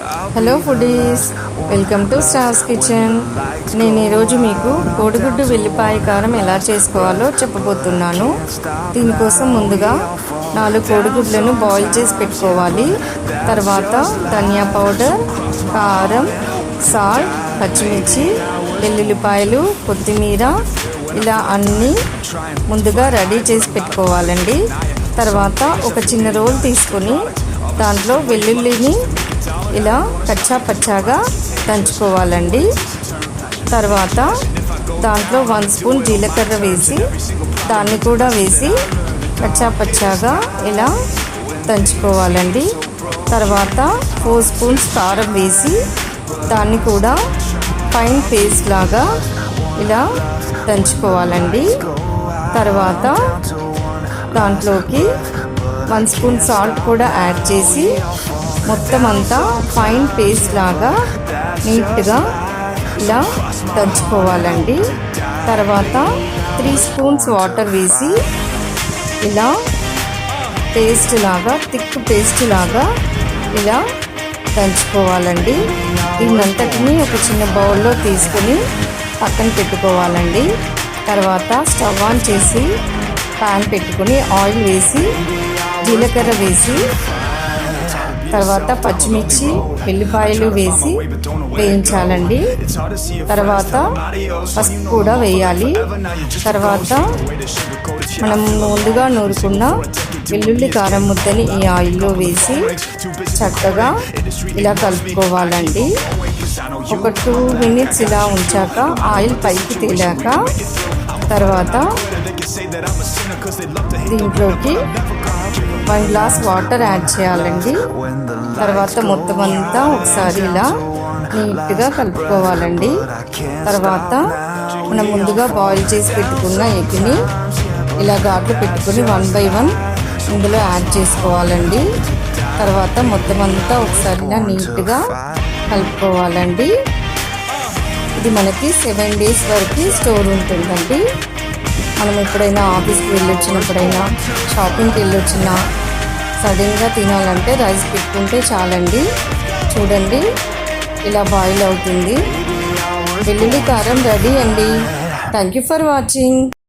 Hello foodies, welcome to stars kitchen. నేను ఈరోజు మీకు కోడిగుడ్డు వెల్లిపాయ కారం ఎలా చేసుకోవాలో చెప్పబోతున్నాను. దీనికోసం ముందుగా 4 కోడిగుడ్లను బాయిల్ చేసి పెట్టుకోవాలి. తర్వాత ధనియా పౌడర్, కారం, సాల్ట్, పచ్చిమిర్చి, వెల్లుల్లిపాయలు, కొత్తిమీర ఇలా అన్నీ ముందుగా రెడీ చేసి పెట్టుకోవాలండి. తర్వాత ఒక చిన్న రోల్ తీసుకొని దాంట్లో వెల్లుల్లిని ఇలా కచ్చా పచ్చాగా దంచుకోవాలండి. తర్వాత దాంట్లో 1 స్పూన్ జీలకర్ర వేసి దాన్ని కూడా వేసి కచ్చా పచ్చాగా ఇలా దంచుకోవాలండి. తర్వాత 4 స్పూన్స్ కారం వేసి దాన్ని కూడా ఫైన్ పేస్ట్ లాగా ఇలా దంచుకోవాలండి. తర్వాత దాంట్లోకి 1 స్పూన్ సాల్ట్ కూడా యాడ్ చేసి మొత్తం అంతా ఫైన్ పేస్ట్ లాగా నీట్గా ఇలా దంచుకోవాలండి. తర్వాత 3 స్పూన్స్ వాటర్ వేసి ఇలా పేస్ట్ లాగా థిక్ పేస్ట్ లాగా ఇలా దంచుకోవాలండి. దీన్నంతటిని ఒక చిన్న బౌల్లో తీసుకొని పక్కన పెట్టుకోవాలండి. తర్వాత స్టవ్ ఆన్ చేసి ప్యాన్ పెట్టుకొని ఆయిల్ వేసి జీలకర్ర వేసి తర్వాత పచ్చిమిర్చి, వెల్లిపాయలు వేసి వేయించాలండి. తర్వాత పసుపు కూడా వేయాలి. తర్వాత మనం ముందుగా నూరుకున్న వెల్లుల్లి కారం ముద్దని ఈ ఆయిల్లో వేసి చక్కగా ఇలా కలుపుకోవాలండి. ఒక 2 మినిట్స్ ఇలా ఉంచాక ఆయిల్ పైకి తేలాక తర్వాత దీంట్లోకి 1 గ్లాస్ వాటర్ యాడ్ చేయాలండి. తర్వాత మొత్తం అంతా ఒకసారి ఇలా నీట్గా కలుపుకోవాలండి. తర్వాత మనం ముందుగా బాయిల్ చేసి పెట్టుకున్న ఎగ్ని ఇలా ఘాట్లు పెట్టుకుని 1 బై 1 ఇందులో యాడ్ చేసుకోవాలండి. తర్వాత మొత్తం అంతా ఒకసారి ఇలా నీట్గా కలుపుకోవాలండి. ఇది మనకి 7 డేస్ వరకు స్టోర్ ఉంటుందండి. మనం ఎప్పుడైనా ఆఫీస్కి వెళ్ళొచ్చినప్పుడైనా షాపింగ్కి వెళ్ళొచ్చినా సడన్గా తినాలంటే రైస్ పెట్టుకుంటే చాలండి. చూడండి ఇలా బాయిల్ అవుతుంది. వెల్లుల్లి కారం రెడీ అండి. Thank you for watching.